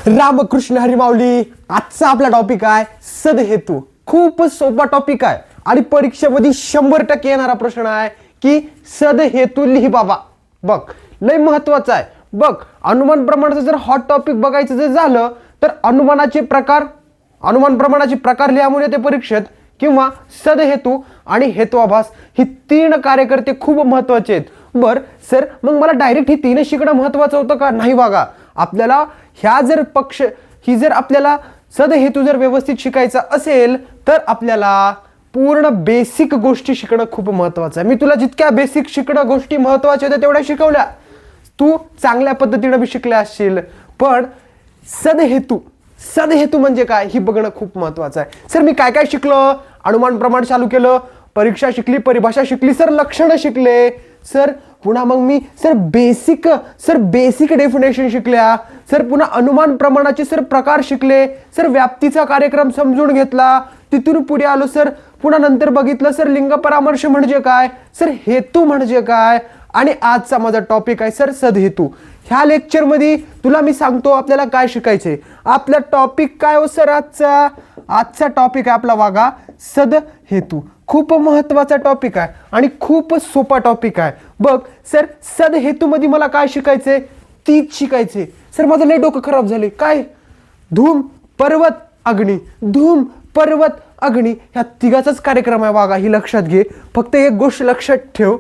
रामकृष्ण हरी माऊली. आजचा आपला टॉपिक आहे सदहेतू. खूप सोपा टॉपिक आहे आणि परीक्षेमध्ये 100% येणारा प्रश्न आहे की सदहेतू लिही बाबा. बघ लय महत्वाचा आहे. बघ अनुमान प्रमाणाचं जर हॉट टॉपिक बघायचं जर झालं तर अनुमान प्रमाणाचे प्रकार लिहामुळे ते परीक्षेत किंवा सदहेतू आणि हेतुआभास ही 3 कार्यकर्ते खूप महत्वाचे आहेत. बर सर मग मला डायरेक्ट ही 3 शिकणं महत्वाचं होतं का? नाही बघा, आपल्याला जर आपल्याला सदहेतू जर व्यवस्थित शिकायचा असेल तर आपल्याला पूर्ण बेसिक गोष्टी शिकणं खूप महत्वाचं आहे. मी तुला जितक्या बेसिक शिकणं गोष्टी महत्वाच्या होत्या तेवढ्या शिकवल्या, तू चांगल्या पद्धतीने बी शिकल्या असशील. पण सदहेतू म्हणजे काय ही बघणं खूप महत्वाचं आहे. सर मी काय काय शिकलो? अनुमान प्रमाण चालू केलं, परीक्षा शिकली, परिभाषा शिकली, सर लक्षणं शिकले, सर पुन्हा मग मी बेसिक डेफिनेशन शिकल्या, सर पुन्हा अनुमान प्रमाणाचे सर प्रकार शिकले, सर व्याप्तीचा कार्यक्रम समजून घेतला, तिथून पुढे आलो सर, पुन्हा नंतर बघितलं सर लिंग परामर्श म्हणजे काय, सर हेतू म्हणजे काय, आणि आजचा माझा टॉपिक आहे सर सदहेतू. ह्या लेक्चर मध्ये तुला मी सांगतो आपल्याला काय शिकायचंय. आपला टॉपिक काय हो सर? आजचा टॉपिक आहे आपला वागा सदहेतू. खूप महत्वाचा टॉपिक आहे आणि खूप सोपा टॉपिक आहे. बघ सर सदहेतू मध्ये मला काय शिकायचंय? तीच शिकायचे. सर माझं लय डोकं खराब झाले. काय? धूम पर्वत अग्नी, धूम पर्वत अग्नी ह्या तिघाचाच कार्यक्रम आहे वागा. ही लक्षात घे. फक्त एक गोष्ट लक्षात ठेव,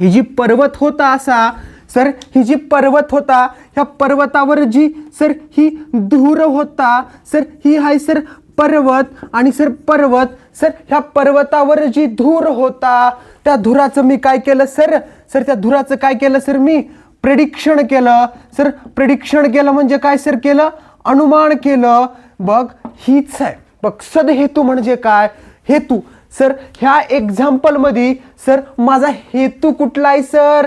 ही जी पर्वत होता असा सर, ही जी पर्वत होता ह्या पर्वतावर जी सर ही धूर होता सर, ही आहे सर पर्वत, आणि सर पर्वत सर ह्या पर्वतावर जी धूर होता त्या धुराचं मी काय केलं सर? त्या धुराचं काय केलं सर? मी प्रेडिक्शन केलं. सर प्रेडिक्शन केलं म्हणजे काय सर केलं? अनुमान केलं. बघ हीच आहे. बघ सदहेतू म्हणजे काय? हेतू. सर ह्या एक्झाम्पल मध्ये सर माझा हेतू कुठला आहे सर?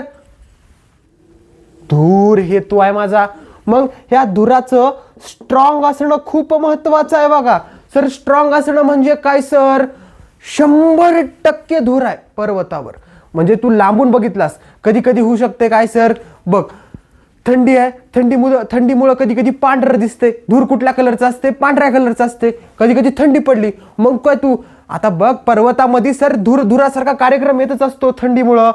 धूर हेतू आहे माझा. मग ह्या धुराचं स्ट्रॉंग असणं खूप महत्वाचं आहे बघा. सर स्ट्रॉंग असणं म्हणजे काय सर? 100% धूर आहे पर्वतावर. म्हणजे तू लांबून बघितलास कधी कधी होऊ शकते काय सर? बघ थंडी आहे, थंडीमुळे कधी कधी पांढरं दिसते. धूर कुठल्या कलरचा असते? पांढऱ्या कलरचा असते. कधी कधी थंडी पडली मग काय तू आता बघ पर्वतामध्ये सर धुरासारखा कार्यक्रम येतच असतो थंडीमुळं.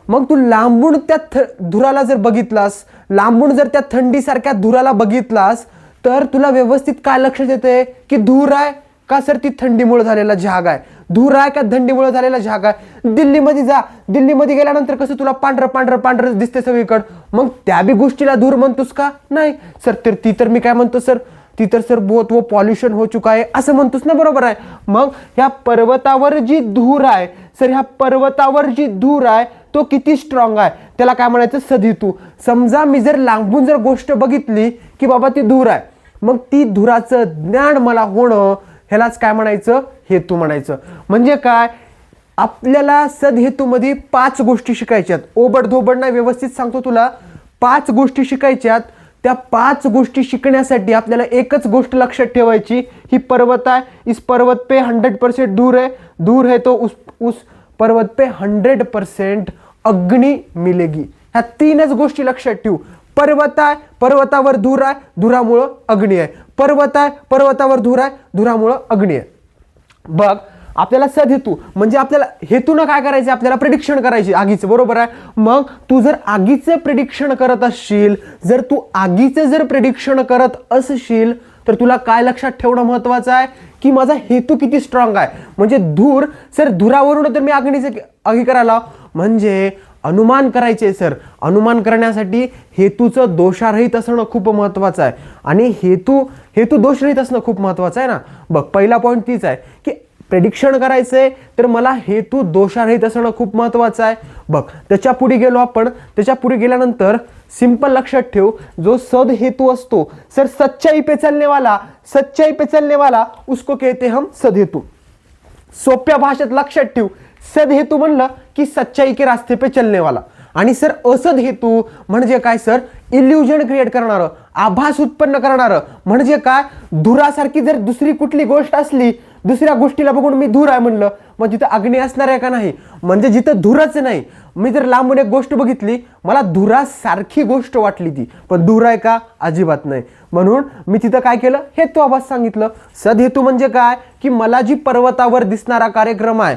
मग तू लांबून त्या धुराला जर बघितलास, लांबून जर त्या थंडीसारख्या धुराला बघितलास तर तुला व्यवस्थित काय लक्षात येते की धूर आहे का सर ती थंडीमुळे झालेला झाग आहे? धूर आहे का थंडीमुळे झालेला झाग आहे? दिल्लीमध्ये जा, दिल्लीमध्ये गेल्यानंतर कसं तुला पांढरं दिसते सगळीकडं, मग त्या बी गोष्टीला धूर म्हणतोस का? नाही सर. ती तर मी काय म्हणतो सर, ती तर सर बहुत वो पॉल्युशन हो चुका आहे असं म्हणतोस ना. बरोबर आहे. मग ह्या पर्वतावर जी धूर आहे सर, ह्या पर्वतावर जी धूर आहे तो किती स्ट्रॉंग आहे त्याला काय म्हणायचं? सदहेतू. समजा मी जर लांबून जर गोष्ट बघितली की बाबा ती धूर आहे, मग ती धुराचं ज्ञान मला होणं ह्यालाच काय म्हणायचं? हेतू म्हणायचं. म्हणजे काय? आपल्याला सदहेतूमध्ये 5 गोष्टी शिकायच्यात. ओबडधोबड नाही, व्यवस्थित सांगतो तुला. 5 गोष्टी शिकायच्यात. त्या 5 गोष्टी शिकण्यासाठी आपल्याला एकच गोष्ट लक्षात ठेवायची, ही पर्वत आहे, इस पर्वत पे 100% दूर है तो उस पर्वत पे 100% अग्नि मिलेगी. ह्या 3च गोष्टी लक्षात ठेवू. पर्वत आहे, पर्वतावर धूर आहे, धुरामुळं अग्नी आहे. पर्वत आहे, पर्वतावर धूर आहे, धुरामुळं अग्नी आहे. बघ आपल्याला सदहेतू म्हणजे आपल्याला हेतून काय करायचं? आपल्याला प्रेडिक्शन करायची आगीचं. बरोबर आहे. मग तू जर आगीचं प्रेडिक्शन करत असशील, जर प्रेडिक्शन करत असशील तर तुला काय लक्षात ठेवणं महत्वाचं आहे की माझा हेतू किती स्ट्रॉंग आहे. म्हणजे धुरावरून तर मी आगी करायला म्हणजे अनुमान करायचे सर. अनुमान करण्यासाठी हेतूचं दोषारहित असणं खूप महत्वाचं आहे. आणि हेतू दोषरहित असणं खूप महत्वाचं आहे ना. बघ पहिला पॉईंट तीच आहे की प्रेडिक्शन करायचंय तर मला हेतू दोषारहित असणं खूप महत्वाचं आहे. बघ त्याच्या पुढे गेलो आपण. त्याच्या पुढे गेल्यानंतर सिंपल लक्षात ठेव, जो सदहेतू असतो सर, सच्चाई पे चलने वाला उसको कहते हम सदहेतू. सोप्या भाषेत लक्षात ठेव, सदहेतू म्हणलं की सच्चाई के रास्ते पे चलने वाला. आणि सर असदहेतू म्हणजे काय सर? इल्युजन क्रिएट करणारं, आभास उत्पन्न करणारं. म्हणजे काय? धुरासारखी जर दुसरी कुठली गोष्ट असली, दुसऱ्या गोष्टीला बघून मी धूर आहे म्हणलं, मग तिथं अग्नी असणार आहे का नाही? म्हणजे जिथं धूरच नाही. मी जर लांबून एक गोष्ट बघितली, मला धुरासारखी गोष्ट वाटली ती, पण धूर आहे का? अजिबात नाही. म्हणून मी तिथं काय केलं? हेतू आभास सांगितलं. सदहेतू म्हणजे काय की मला जी पर्वतावर दिसणारा कार्यक्रम आहे,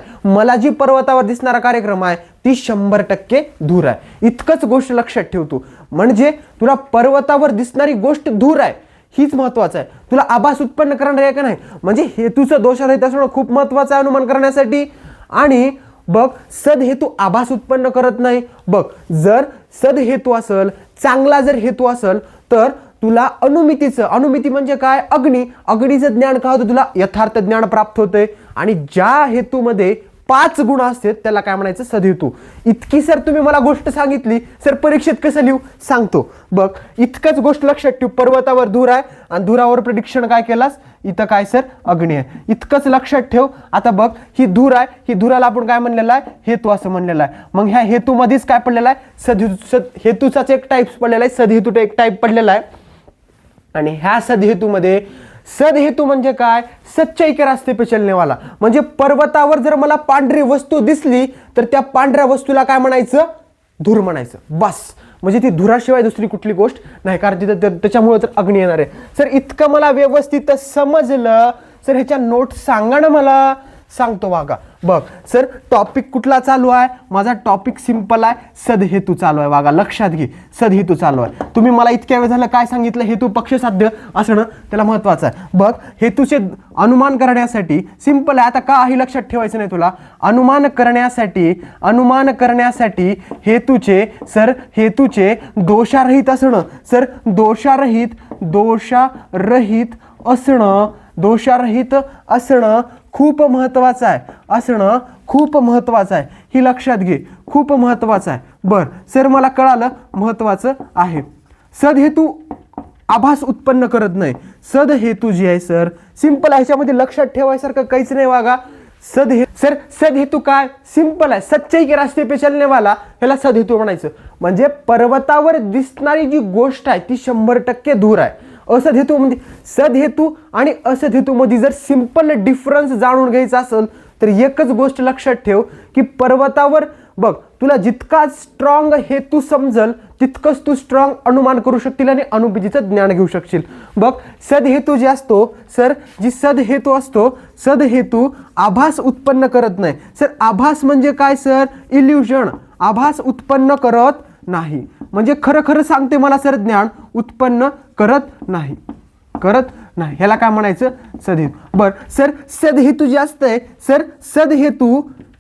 ती 100% धूर आहे. इतकंच गोष्ट लक्षात ठेवतो. म्हणजे तुला पर्वतावर दिसणारी गोष्ट धूर आहे हीच महत्वाचं आहे. तुला आभास उत्पन्न करणार आहे का नाही, म्हणजे हेतूचं दोषारहित असणं खूप महत्वाचं आहे अनुमान करण्यासाठी. आणि बघ, सदहेतू आभास उत्पन्न करत नाही. बघ, जर सदहेतू असेल, चांगला जर हेतू असेल, तर तुला अनुमिती म्हणजे काय? अग्नीचं ज्ञान काय होतं? तुला यथार्थ ज्ञान प्राप्त होते. आणि ज्या हेतूमध्ये 5 गुण असतात त्याला काय म्हणायचं? सदहेतू. इतकी सर तुम्ही मला गोष्ट सांगितली, सर परीक्षेत कसं लिहू सांगतो. बघ, इतकंच गोष्ट लक्षात ठेव. पर्वतावर धूर आहे आणि धुरावर प्रेडिक्शन काय केलास? इथं काय सर? अग्नी आहे. इतकंच लक्षात ठेव. आता बघ, ही धूर आहे, ही धुराला आपण काय म्हणलेलं आहे? हेतू असं म्हणलेलं आहे. मग ह्या हेतूमध्येच काय पडलेलं आहे? हेतूचाच एक टाईप पडलेला आहे, सदहेतू एक टाईप पडलेला आहे. आणि ह्या सदहेतूमध्ये सदहेतू म्हणजे काय? सच्चाई के रास्ते पे चलने वाला. म्हणजे पर्वतावर जर मला पांढरी वस्तू दिसली तर त्या पांढऱ्या वस्तूला काय म्हणायचं? धूर म्हणायचं. बस. म्हणजे ती धुराशिवाय दुसरी कुठली गोष्ट नाही, कारण तिथं त्याच्यामुळे तर अग्नी येणार आहे. सर इतकं मला व्यवस्थित समजलं. सर ह्याच्या नोट सांगा ना मला. सांगतो बघा. बघ सर, टॉपिक कुठला चालू आहे? माझा टॉपिक सिंपल आहे, सदहेतू चालू आहे. बघा लक्षात घे, सदहेतू चालू आहे. तुम्ही मला इतक्या वेळ झालं काय सांगितलं? हेतू पक्षसाध्य असणं त्याला महत्वाचं आहे. बघ, हेतूचे अनुमान करण्यासाठी सिंपल आहे. आता काही लक्षात ठेवायचं नाही तुला. अनुमान करण्यासाठी हेतूचे दोषारहित असणं. सर दोषारहित असणं खूप महत्वाचं आहे. ही लक्षात घे, खूप महत्वाचं आहे. बर सर, मला कळालं, महत्वाचं आहे. सदहेतू आभास उत्पन्न करत नाही. सदहेतू जी आहे सर सिंपल आहे, ह्याच्यामध्ये लक्षात ठेवायसारखं काहीच नाही. वागा, सदहेतू काय? सिंपल आहे, सच्चाई के रास्ते पे चलने वाला, ह्याला सदहेतू म्हणायचं. म्हणजे पर्वतावर दिसणारी जी गोष्ट आहे ती 100% धूर आहे. असदहेतू म्हणजे सदहेतू आणि असदहेतू मध्ये जर सिंपल डिफरन्स जाणून घ्यायचा असेल तर एकच गोष्ट लक्षात ठेव की पर्वतावर बघ, तुला जितका स्ट्रॉंग हेतू समजल तितकंच तू स्ट्रॉंग अनुमान करू शकशील आणि अनुमितीचं ज्ञान घेऊ शकशील. बघ, सदहेतू जे असतो सर, सदहेतू आभास उत्पन्न करत नाही. सर आभास म्हणजे काय सर? इल्युजन. आभास उत्पन्न करत नाही म्हणजे खरं सांगते मला सर, ज्ञान उत्पन्न करत नाही. ह्याला काय म्हणायचं? सदहेतू. बर सर, सदहेतू जे असतंय सर,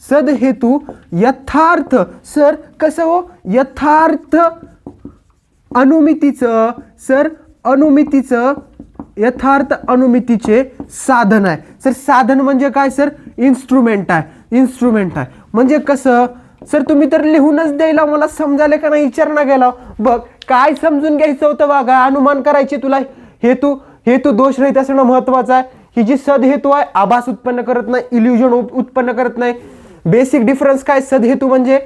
सदहेतू यथार्थ. सर कसं हो? यथार्थ अनुमितीचं यथार्थ अनुमितीचे साधन आहे. सर साधन म्हणजे काय सर? इन्स्ट्रुमेंट आहे. म्हणजे कसं सर? तुम्ही तर लिहूनच द्यायला, मला समजायला का नाही विचारणा गेला. बघ, काय समजून घ्यायचं होतं बघा, अनुमान करायचे तुला. हेतू दोषरहित असणं महत्वाचं आहे. ही जी सदहेतू आहे आभास उत्पन्न करत नाही, इल्युजन उत्पन्न करत नाही. बेसिक डिफरन्स काय? सदहेतू म्हणजे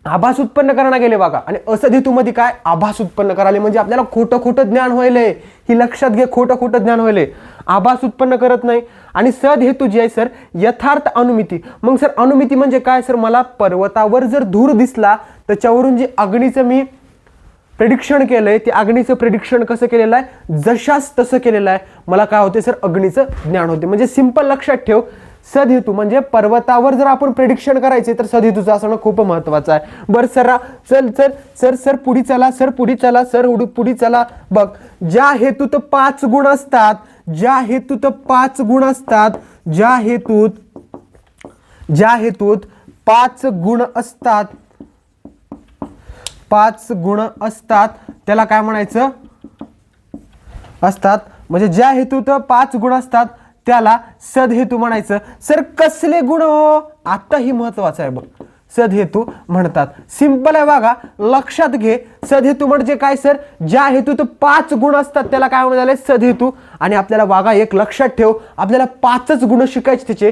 आभास उत्पन्न करणं गेले बघा, आणि असदहेतू मध्ये काय? आभास उत्पन्न कराले. म्हणजे आपल्याला खोटं ज्ञान व्हायलंय, ही लक्षात घे. खोटं ज्ञान व्हायलंय, आभास उत्पन्न करत नाही. आणि सदहेतू जी आहे सर यथार्थ अनुमिती. मग सर अनुमिती म्हणजे काय सर? मला पर्वतावर जर धूर दिसला त्याच्यावरून जे अग्नीचं मी प्रेडिक्शन केलंय, ते अग्नीचं प्रेडिक्शन कसं केलेलं आहे? जशास तसं केलेलं आहे. मला काय होते सर? अग्नीचं ज्ञान होते. म्हणजे सिंपल लक्षात ठेव, सदहेतू म्हणजे पर्वतावर जर आपण प्रेडिक्शन करायचे तर सदहेतूचं असणं खूप महत्वाचं आहे. बरं सर पुढे चला. बघ, ज्या हेतूत 5 गुण असतात, ज्या हेतूत 5 गुण असतात त्याला काय म्हणायचं? म्हणजे ज्या हेतूत 5 गुण असतात त्याला सदहेतू म्हणायचं. सर कसले गुण हो? आता ही महत्वाचं आहे बघ, सदहेतू म्हणतात. सिंपल आहे बघा, लक्षात घे. सदहेतू म्हणजे काय सर? ज्या हेतूत 5 गुण असतात त्याला काय म्हणाले? सदहेतू. आणि आपल्याला वागा एक लक्षात ठेव, आपल्याला 5च गुण शिकायचे त्याचे.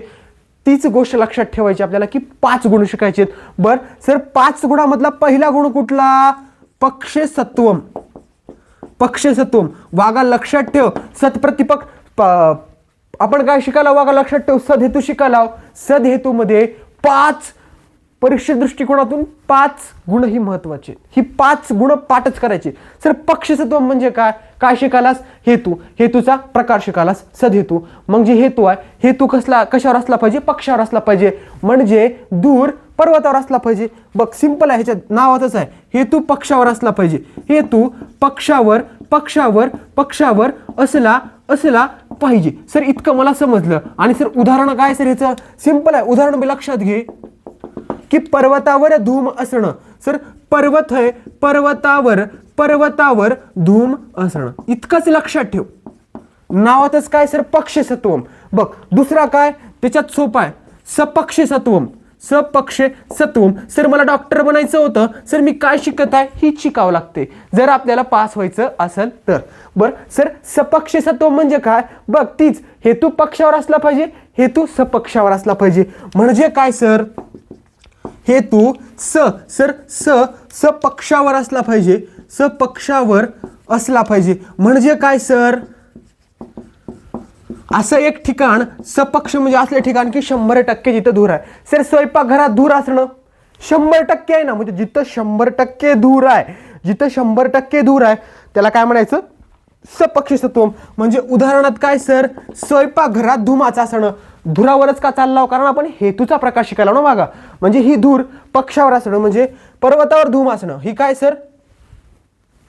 तीच गोष्ट लक्षात ठेवायची आपल्याला की 5 गुण शिकायचे. बर सर, 5 गुणामधला पहिला गुण कुठला? पक्षसत्वम. वागा लक्षात ठेव. सत्प्रतिपक आपण काय शिकायला बघा, लक्षात ठेव, सदहेतू शिकायला. सदहेतूमध्ये 5 परीक्षे दृष्टिकोनातून 5 गुण ही महत्वाचे. ही 5 गुण पाठच करायचे. सर पक्षसत्व म्हणजे काय, काय शिकालास, हेतू, हेतूचा प्रकार शिकालास, सदहेतू. मग जे हेतू आहे, हेतू कशावर असला पाहिजे, पक्षावर असला पाहिजे. म्हणजे दूर पर्वतावर असला पाहिजे. बघ सिंपल आहे, ह्याच्या नावातच आहे, हेतू पक्षावर असला पाहिजे. हेतू पक्षावर पक्षावर पक्षावर असला पाहिजे. सर इतकं मला समजलं. आणि सर उदाहरण काय सर ह्याचं, सिंपल आहे उदाहरण, मी लक्षात घे की पर्वतावर धूम असणं. सर पर्वत आहे, पर्वतावर धूम असणं, इतकंच लक्षात ठेव. नावातच काय सर, पक्षसत्वम. बघ दुसरा काय त्याच्यात सोपा आहे, सपक्षसत्वम. सपक्षसत्वम. सर मला डॉक्टर बनायचं होतं, सर मी काय शिकत आहे, हीच शिकावं लागते जर आपल्याला पास व्हायचं असेल तर. बरं सर सपक्षसत्वम म्हणजे काय, बघ तीच, हेतू पक्षावर असला पाहिजे, हेतू सपक्षावर असला पाहिजे. म्हणजे काय सर, हेतू सपक्षावर असला पाहिजे, सपक्षावर असला पाहिजे. म्हणजे काय सर, असं एक ठिकाण, सपक्ष म्हणजे असले ठिकाण की 100% जिथं धूर आहे. सर स्वयंपाकघरात धूर असणं 100% आहे ना, म्हणजे जिथं 100% धूर आहे, जिथं 100% धूर आहे त्याला काय म्हणायचं, सपक्षसत्वम. म्हणजे उदाहरणार्थ काय सर, स्वयंपाकघरात धुमाचं असणं. धुरावरच का चालला, कारण आपण हेतूचा प्रकार शिकायला ना मागा. म्हणजे ही धूर पक्षावर असणं म्हणजे पर्वतावर धूम असणं, ही काय सर,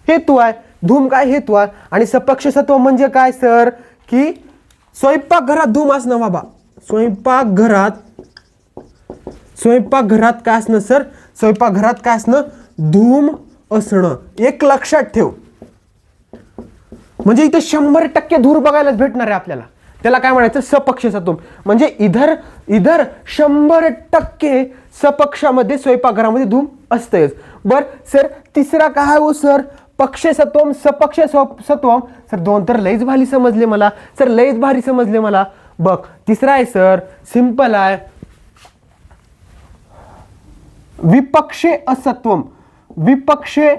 हेतू आहे. धूम काय, हेतू आहे. आणि सपक्षसत्व म्हणजे काय सर, की स्वयंपाकघरात धूम असणं बाबा. स्वयंपाकघरात काय असणं सर, स्वयंपाकघरात काय असणं, धूम असणं. एक लक्षात ठेव, म्हणजे इथं 100% धूर बघायलाच भेटणार आहे आपल्याला, त्याला काय म्हणायचं, सपक्षसत्व. म्हणजे इधर 100% सपक्षामध्ये स्वयंपाकघरामध्ये धूम असतेच. बर सर तिसरा काय हो सर, पक्षसत्वम सपक्षसत्वम. सर दोन तर लईच भारी समजले मला, सर लईच भारी समजले मला. बघ तिसरा आहे सर, सिंपल आहे, विपक्षे असत्वम. विपक्षे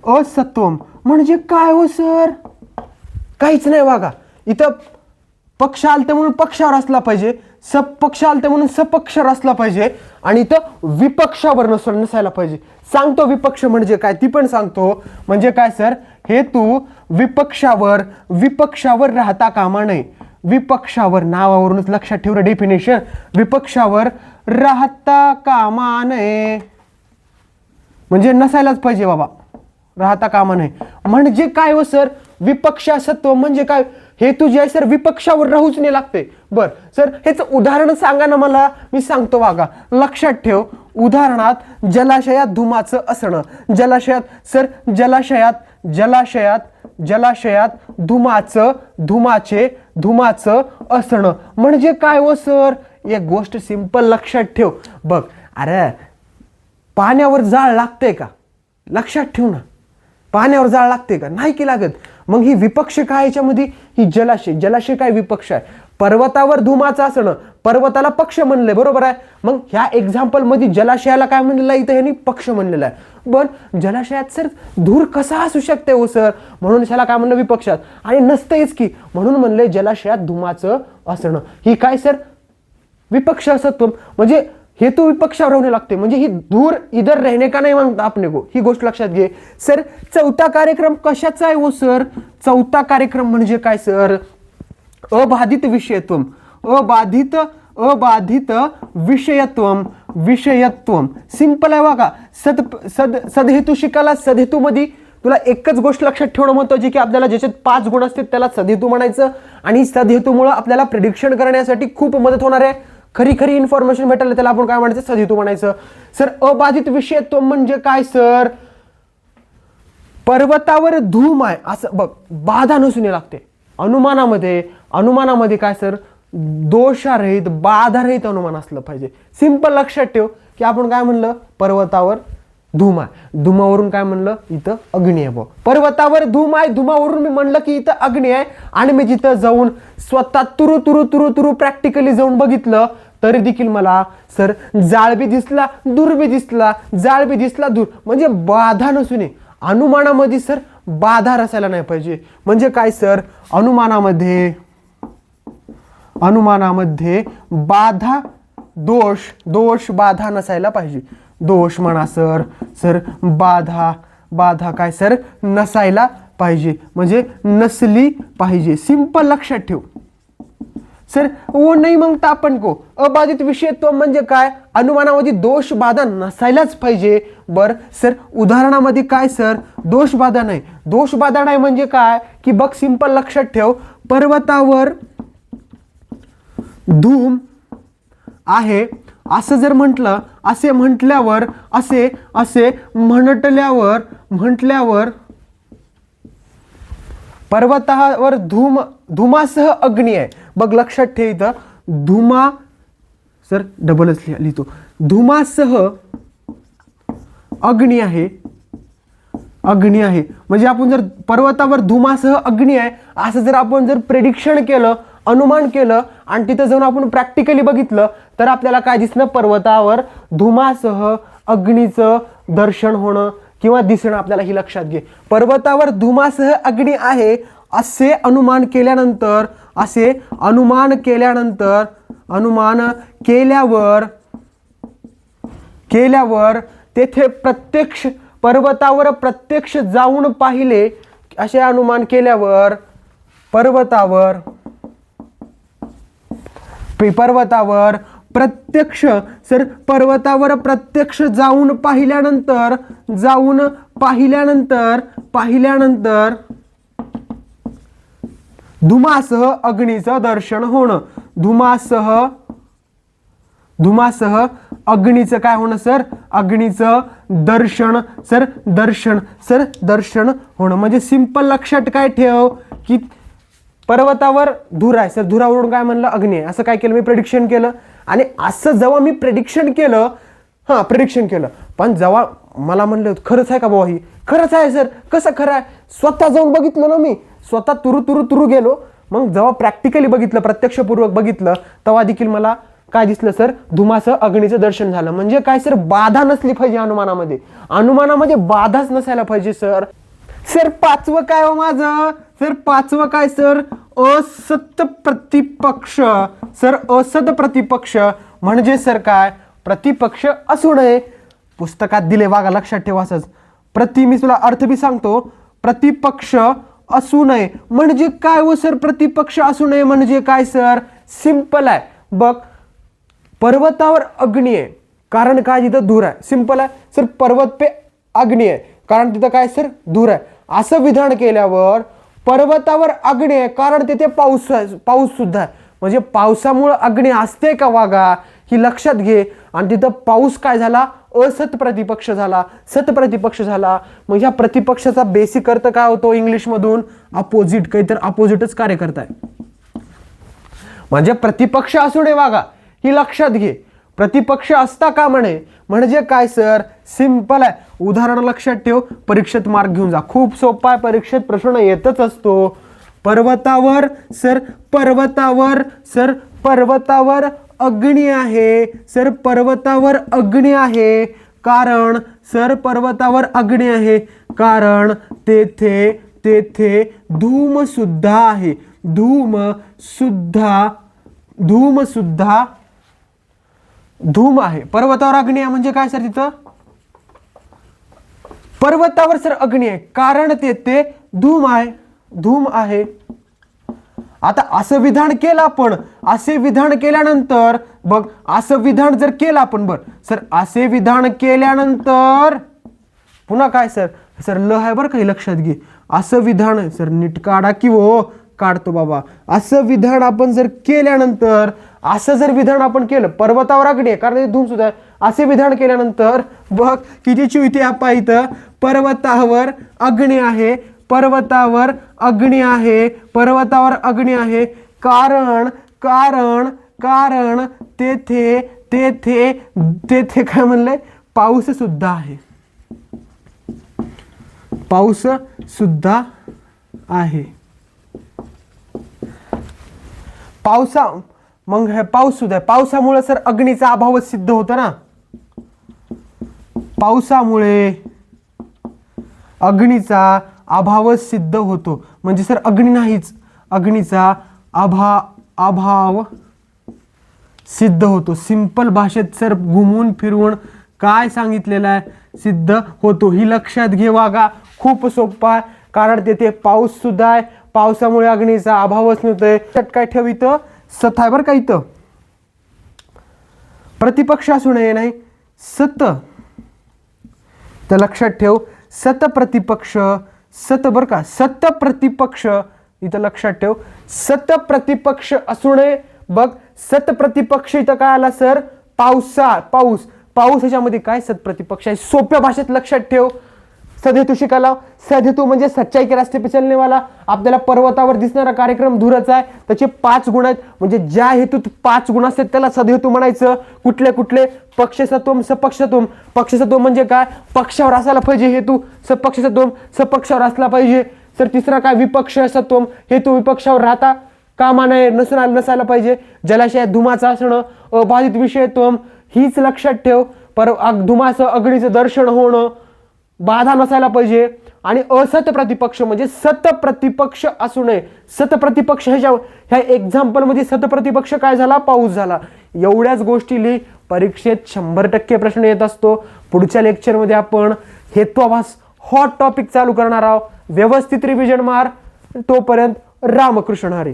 असत्वम म्हणजे काय हो सर, काहीच नाही बघा. इथं पक्ष आलते म्हणून पक्षावर असला पाहिजे, सपक्ष आलते म्हणून सपक्षावर असला पाहिजे, आणि इथं विपक्षावर नसायला पाहिजे. सांगतो विपक्ष म्हणजे काय ती पण सांगतो. म्हणजे काय सर, हेतू विपक्षावर राहता कामा नये. विपक्षावर, नावावरूनच लक्षात ठेव डेफिनेशन, विपक्षावर राहता कामा नये म्हणजे नसायलाच पाहिजे बाबा, राहता कामा नये. म्हणजे काय हो सर, विपक्षसत्व म्हणजे काय, हेतू जे आहे सर विपक्षावर राहूच नाही लागते. बर सर हेच उदाहरण सांगा ना मला, मी सांगतो बघा. लक्षात ठेव, उदाहरणात जलाशयात धुमाचं असणं. जलाशयात सर, जलाशयात धुमाचं असणं म्हणजे काय हो सर, एक गोष्ट सिंपल लक्षात ठेव. बघ अरे पाण्यावर जाळ लागते का, लक्षात ठेव ना, पाण्यावर जाळ लागते का, नाही की लागत. मग ही विपक्ष काय याच्यामध्ये, ही जलाशय काय विपक्ष आहे. पर्वतावर धुमाचं असणं, पर्वताला पक्ष म्हणले, बरोबर आहे. मग ह्या एक्झाम्पल मध्ये जलाशयाला काय म्हणलेलं आहे, इथं ह्यांनी पक्ष म्हणलेला आहे. पण जलाशयात सर धूर कसा असू शकते हो सर, म्हणून त्याला काय म्हणलं, विपक्षात. आणि नसतेच की, म्हणून म्हणले जलाशयात धुमाचं असणं. ही काय सर, विपक्षसत्व. म्हणजे हेतू विपक्षावर राहणे लागते. म्हणजे ही धूर इधर रहने का नाही मांगता आपने को, ही गोष्ट लक्षात घे. सर चौथा कार्यक्रम कशाचा आहे हो सर, चौथा कार्यक्रम म्हणजे काय सर, अबाधित विषयत्व. अबाधित विषयत्व सिंपल आहे बघा. सदहेतू शिकायला, सदहेतू मध्ये तुला एकच गोष्ट लक्षात ठेवणं महत्त्वाची की आपल्याला ज्याच्यात 5 गुण असतात त्याला सदहेतू म्हणायचं. आणि सदहेतूमुळे आपल्याला प्रिडिक्शन करण्यासाठी खूप मदत होणार आहे. खरी इन्फॉर्मेशन भेटायला त्याला आपण काय म्हणायचं, सदहेतू म्हणायचं. सर अबाधित विषयत्व म्हणजे काय सर, पर्वतावर धूम आहे असं बघ, बाधा नसून लागते. अनुमानामध्ये काय सर, दोषारहित बाधारहित अनुमान असलं पाहिजे. सिंपल लक्षात ठेव की आपण काय म्हणलं, पर्वतावर धूम आहे, धुमावरून काय म्हणलं, इथं अग्नी आहे. पर्वतावर धूम आहे, धुमावरून मी म्हणलं की इथं अग्नी आहे. आणि मी जिथं जाऊन स्वतः तुरु प्रॅक्टिकली जाऊन बघितलं तरी देखील मला सर जाळ बी दिसला, दूर बी दिसला, जाळ बी दिसला, दूर. म्हणजे बाधा नसून अनुमानामध्ये सर बाधा असायला नाही पाहिजे. म्हणजे काय सर, अनुमानामध्ये अनुमानामध्ये बाधा दोष बाधा नसायला पाहिजे. दोष म्हणा सर, सर बाधा काय सर नसायला पाहिजे, म्हणजे नसली पाहिजे. सिंपल लक्षात ठेव सर. वो नाही मांगता आपण को अबाधित विषयत्व म्हणजे काय, अनुमानामध्ये दोष बाधा नसायलाच पाहिजे. बर सर उदाहरणामध्ये काय सर दोष बाधा नाही. दोष बाधा नाही म्हणजे काय की बघ सिंपल लक्षात ठेव, पर्वतावर धूम आहे असं जर म्हटलं, असे म्हटल्यावर असे म्हटल्यावर पर्वतावर धुमासह अग्नी आहे. बघ लक्षात ठेव इथं धुमा सर डबलच लिहितो, धुमासह अग्नी आहे. म्हणजे आपण जर पर्वतावर धुमासह अग्नी आहे असं जर आपण जर प्रेडिक्शन केलं, अनुमान केलं आणि तिथं जाऊन आपण प्रॅक्टिकली बघितलं तर आपल्याला काय दिसणं, पर्वतावर धुमासह अग्नीचं दर्शन होणं किंवा दिसणं. आपल्याला ही लक्षात घे, पर्वतावर धुमासह अग्नी आहे असे अनुमान केल्यावर तेथे पर्वतावर प्रत्यक्ष जाऊन पाहिले, असे अनुमान केल्यावर पर्वतावर प्रत्यक्ष जाऊन पाहिल्यानंतर धुमासह अग्नीचं दर्शन होणं. धुमासह अग्नीचं काय होणं सर, अग्नीचं दर्शन होणं. म्हणजे सिंपल लक्षात काय ठेव की पर्वतावर धूर आहे सर, धुरावरून काय म्हणलं अग्नी आहे. असं काय केलं मी प्रेडिक्शन केलं, आणि असं जेव्हा मी प्रेडिक्शन केलं पण जेव्हा मला म्हणलं खरंच आहे का बाबा, ही खरंच आहे सर. कसं खरं आहे, स्वतः जाऊन बघितलं ना मी, स्वतः तुरु गेलो. मग जेव्हा प्रॅक्टिकली बघितलं, प्रत्यक्षपूर्वक बघितलं, तेव्हा देखील मला काय दिसलं सर, धुमासह अग्नीचं दर्शन झालं. म्हणजे काय सर, बाधा नसली पाहिजे अनुमानामध्ये बाधाच नसायला पाहिजे सर. सर पाचवं काय हो माझं, सर पाचवं काय सर, असत प्रतिपक्ष. सर असत प्रतिपक्ष म्हणजे सर काय, प्रतिपक्ष असू नये. पुस्तकात दिले बघा, लक्षात ठेवा. असंच मी तुला अर्थ बी सांगतो, प्रतिपक्ष असू नये म्हणजे काय हो सर, प्रतिपक्ष असू नये म्हणजे काय सर, सिंपल आहे. बघ पर्वतावर अग्नी आहे कारण काय, तिथं धूर आहे. सिंपल आहे सर, पर्वत पे अग्नी आहे कारण तिथं काय सर, धूर आहे. असं विधान केल्यावर पर्वतावर अग्नी आहे कारण तिथे पाऊस सुद्धा आहे. म्हणजे पावसामुळे अग्नी असते का वागा, ही लक्षात घे. आणि तिथं पाऊस काय झाला, असत प्रतिपक्ष झाला, सत प्रतिपक्ष झाला. मग ह्या प्रतिपक्षाचा बेसिक अर्थ काय होतो इंग्लिश मधून, अपोजिट. काहीतरी अपोजिटच कार्य करताय. म्हणजे प्रतिपक्ष असू नये वागा, ही लक्षात घे. प्रतिपक्ष असता का म्हणे, म्हणजे काय सर, सिंपल आहे. उदाहरण लक्षात ठेव, परीक्षेत मार्क घेऊन जा. खूप सोपा आहे, परीक्षेत प्रश्न येतच असतो. पर्वतावर अग्नी आहे. सर पर्वतावर अग्नी आहे कारण तेथे धूम सुद्धा आहे. धूम आहे. पर्वतावर अग्नी आहे म्हणजे काय सर, तिथं पर्वतावर सर अग्नी आहे कारण तेथे धूम आहे. आता असं विधान केलं आपण, असे विधान केल्यानंतर बघ, असं विधान जर केलं आपण, बर सर असे विधान केल्यानंतर पुन्हा काय सर, ल आहे बरं काही लक्षात घे. असं विधान सर नीट काढा की हो, काढतो बाबा. असं विधान आपण जर केल्यानंतर, असं जर विधान आपण केलं, पर्वतावर अग्नी आहे कारण धूम सुद्धा आहे, असे विधान केल्यानंतर बघ किती चिवते आपा इथं, पर्वतावर अग्नी आहे कारण तेथे काय म्हणलंय, पाऊस सुद्धा आहे. मग हे पाऊस सुद्धा आहे. पावसामुळे सर अग्नीचा अभाव सिद्ध होतो ना. पावसामुळे अग्नीचा अभाव सिद्ध होतो म्हणजे सर अग्नी नाहीच, अग्नीचा अभाव सिद्ध होतो. सिंपल भाषेत सर घुमून फिरवून काय सांगितलेलं आहे सिद्ध होतो. ही लक्षात घे वागा, खूप सोपा आहे. कारण तेथे पाऊस सुद्धा आहे, पावसामुळे अग्नीचा अभावच नव्हतोय. काय ठेव इथं सत आहे बरं का, इथं प्रतिपक्ष असू नये नाही सत, तर लक्षात ठेव सत प्रतिपक्ष, सत बरं का, सत प्रतिपक्ष इथं लक्षात ठेव सत प्रतिपक्ष असू नये. बघ सत प्रतिपक्ष इथं काय आला सर, पाऊस ह्याच्यामध्ये काय सत प्रतिपक्ष आहे. सोप्या भाषेत लक्षात ठेव. सदहेतू शिकायला, सदहेतू म्हणजे सच्चाई के रास्ते पे चलने वाला. आपल्याला पर्वतावर दिसणारा कार्यक्रम धूरच आहे. त्याचे 5 गुण आहेत, म्हणजे ज्या हेतूत 5 गुण असतात त्याला सदहेतू म्हणायचं. कुठले कुठले, पक्षसत्वम सपक्षसत्वम. पक्षसत्व म्हणजे काय, पक्षावर असायला पाहिजे हेतू. सपक्षसत्वम सपक्षावर असला पाहिजे. तर तिसरा काय, विपक्ष सत्वम. हेतू विपक्षावर राहता कामा नये, नसायला पाहिजे. जलाशयात धुमाचं असणं, अबाधित विषयत्वम हीच लक्षात ठेव. धुमाचं अग्नीचं दर्शन होणं, बाधा नसायला पाहिजे. आणि असत प्रतिपक्ष म्हणजे सत प्रतिपक्ष असू नये. सत प्रतिपक्ष ह्या एक्झाम्पल मध्ये सत प्रतिपक्ष काय झाला, पाऊस झाला. एवढ्याच गोष्टी लिही, परीक्षेत 100% प्रश्न येत असतो. पुढच्या लेक्चरमध्ये आपण हेत्वाभास हॉट टॉपिक चालू करणार आहोत. व्यवस्थित रिव्हिजन मार. तोपर्यंत रामकृष्ण हरी.